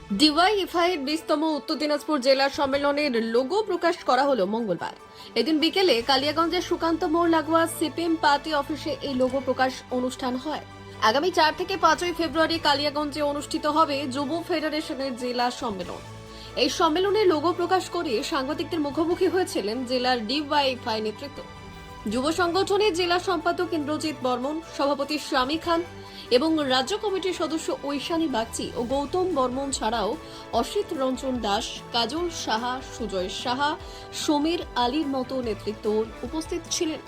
DYFI এর 20তম উত্তর দিনাজপুর জেলা সম্মেলনের লোগো প্রকাশ করা হলো মঙ্গলবার। এদিন বিকেলে কালিয়াগঞ্জের সুকান্ত মোড় লাগোয়া সিপিএম পার্টি অফিসে এই লোগো প্রকাশ অনুষ্ঠান হয়। আগামী 4 থেকে 5 ফেব্রুয়ারি কালিয়াগঞ্জে অনুষ্ঠিত হবে যুব ফেডারেশনের জেলা সম্মেলন। এই সম্মেলনে লোগো প্রকাশ করে সাংবাদিকদের মুখোমুখি হয়েছিলেন জেলার ডিওয়াইএফআই নেতৃত্ব। যুব সংগঠনের জেলা সম্পাদক ইন্দ্রজিৎ বর্মন, সভাপতি স্বামী খান এবং রাজ্য কমিটির সদস্য ঐশানী বাগচি ও গৌতম বর্মন ছাড়াও অসিত রঞ্জন দাস, কাজল সাহা, সুজয় সাহা, সমীর আলীর মতো নেতৃত্ব উপস্থিত ছিলেন।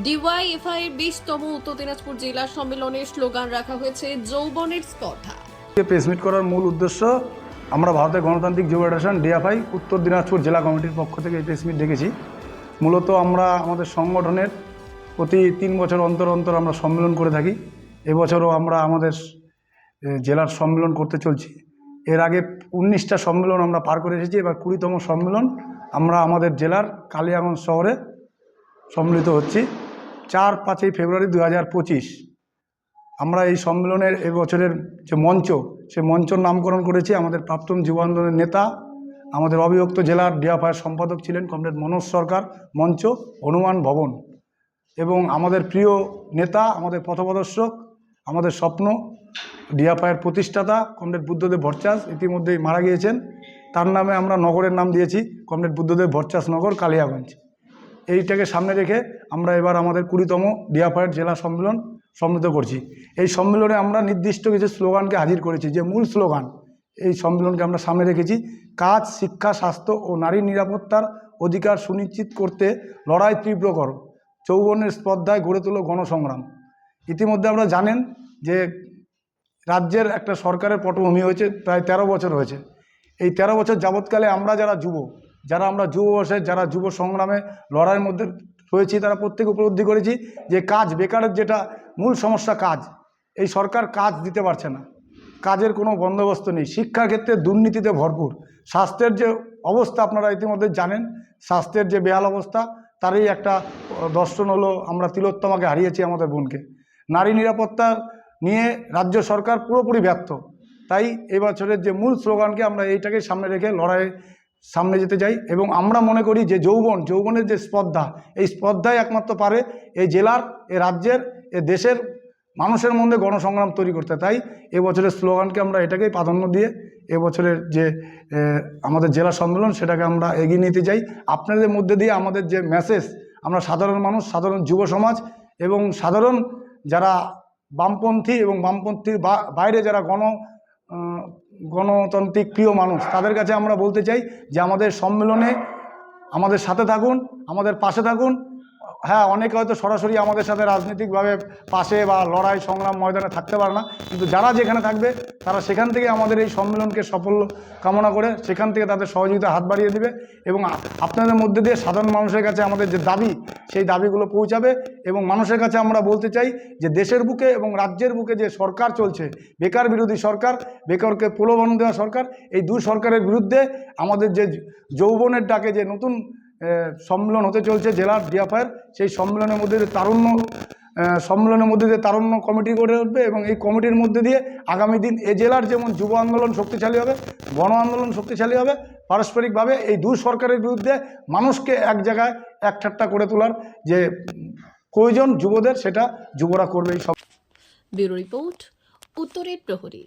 ডিওয়াইএফআই এর 20তম উত্তর দিনাজপুর জেলা সম্মেলনের স্লোগান রাখা হয়েছে যৌবনের স্পর্ধা। প্রেস মিট করার মূল উদ্দেশ্য, আমরা ভারতের গণতান্ত্রিক যুব ফেডারেশন ডিএফআই উত্তর দিনাজপুর জেলা কমিটির পক্ষ থেকে এই প্রেস মিট ডেকেছি। মূলত আমরা আমাদের সংগঠনের প্রতি 3 বছর অন্তর অন্তর আমরা সম্মেলন করে থাকি। এবছরও আমরা আমাদের জেলার সম্মেলন করতে চলছি। এর আগে 19টা সম্মেলন আমরা পার করে এসেছি। এবার 20তম সম্মেলন আমরা আমাদের জেলার কালিয়াগঞ্জ শহরে সম্মিলিত হচ্ছি 4-5 ফেব্রুয়ারি 2025। আমরা এই সম্মেলনের এবছরের যে মঞ্চ, সে মঞ্চর নামকরণ করেছি আমাদের প্রাক্তন যুব আন্দোলনের নেতা, আমাদের অবিভক্ত জেলার ডিএফআইয়ের সম্পাদক ছিলেন কমরেড মনোজ সরকার, মঞ্চ হনুমান ভবন। এবং আমাদের প্রিয় নেতা, আমাদের পথপ্রদর্শক, আমাদের স্বপ্ন, ডিএফআইয়ের প্রতিষ্ঠাতা কমরেড বুদ্ধদেব ভট্টাচার্য ইতিমধ্যেই মারা গিয়েছেন। তার নামে আমরা নগরের নাম দিয়েছি কমরেড বুদ্ধদেব ভট্টাচার্য নগর, কালিয়াগঞ্জ। এইটাকে সামনে রেখে আমরা এবার আমাদের 20তম ডিএফআইয়ের জেলা সম্মেলন সম্মিলিত করছি। এই সম্মেলনে আমরা নির্দিষ্ট কিছু স্লোগানকে হাজির করেছি। যে মূল স্লোগান এই সম্মেলনকে আমরা সামনে রেখেছি, কাজ, শিক্ষা, স্বাস্থ্য ও নারী নিরাপত্তার অধিকার সুনিশ্চিত করতে লড়াই তীব্র করো, যৌবনের স্পর্ধায় গড়ে তোলো গণসংগ্রাম। ইতিমধ্যে আমরা জানেন যে রাজ্যের একটা সরকারের পটভূমি হয়েছে, প্রায় 13 বছর হয়েছে। এই 13 বছর যাবৎকালে আমরা আমরা যুব বয়সে যারা যুব সংগ্রামে লড়াইয়ের মধ্যে রয়েছি, তারা প্রত্যেকে উপলব্ধি করেছি যে কাজ, বেকারের যেটা মূল সমস্যা কাজ, এই সরকার কাজ দিতে পারছে না, কাজের কোনো বন্দোবস্ত নেই। শিক্ষার ক্ষেত্রে দুর্নীতিতে ভরপুর। স্বাস্থ্যের যে অবস্থা আপনারা ইতিমধ্যে জানেন, স্বাস্থ্যের যে বেহাল অবস্থা, তারই একটা দর্শন হলো আমরা তিলোত্তমাকে হারিয়েছি, আমাদের বোনকে। নারী নিরাপত্তা নিয়ে রাজ্য সরকার পুরোপুরি ব্যর্থ। তাই এবছরের যে মূল স্লোগানকে আমরা এইটাকে সামনে রেখে লড়াইয়ে সামনে যেতে চাই। এবং আমরা মনে করি যে যৌবনের যে স্পর্ধা, এই স্পর্ধায় একমাত্র পারে এই জেলার, এই রাজ্যের, এই দেশের মানুষের মধ্যে গণসংগ্রাম তৈরি করতে। তাই এবছরের স্লোগানকে আমরা এটাকেই প্রাধান্য দিয়ে এবছরের যে আমাদের জেলা সম্মেলন, সেটাকে আমরা এগিয়ে নিতে চাই। আপনাদের মধ্যে দিয়ে আমাদের যে মেসেজ, আমরা সাধারণ মানুষ, সাধারণ যুব সমাজ এবং সাধারণ যারা বামপন্থী এবং বামপন্থীর বাইরে যারা গণতান্ত্রিক প্রিয় মানুষ, তাদের কাছে আমরা বলতে চাই যে আমাদের সম্মেলনে আমাদের সাথে থাকুন, আমাদের পাশে থাকুন। হ্যাঁ, অনেকে হয়তো সরাসরি আমাদের সাথে রাজনৈতিকভাবে পাশে বা লড়াই সংগ্রাম ময়দানে থাকতে পারে না, কিন্তু যারা যেখানে থাকবে তারা সেখান থেকে আমাদের এই সম্মেলনকে সাফল্য কামনা করে সেখান থেকে তাদের সহযোগিতা হাত বাড়িয়ে দিবে। এবং আপনাদের মধ্যে দিয়ে সাধারণ মানুষের কাছে আমাদের যে দাবি, সেই দাবিগুলো পৌঁছাবে। এবং মানুষের কাছে আমরা বলতে চাই যে দেশের বুকে এবং রাজ্যের বুকে যে সরকার চলছে, বেকার বিরোধী সরকার, বেকারকে প্রলোভন দেওয়া সরকার, এই দুই সরকারের বিরুদ্ধে আমাদের যে যৌবনের ডাকে যে নতুন সম্মেলন হতে চলছে জেলার ডিএফআইয়ের, সেই সম্মেলনের মধ্যে দিয়ে তারুণ্য কমিটি গড়ে উঠবে। এবং এই কমিটির মধ্যে দিয়ে আগামী দিন এ জেলার যেমন যুব আন্দোলন শক্তিশালী হবে, গণ আন্দোলন শক্তিশালী হবে, পারস্পরিকভাবে এই দুই সরকারের বিরুদ্ধে মানুষকে এক জায়গায় একঠাট্টা করে তোলার যে প্রয়োজন যুবদের, সেটা যুবরা করবে। এই সব ব্যুরো রিপোর্ট, উত্তরের প্রহরী।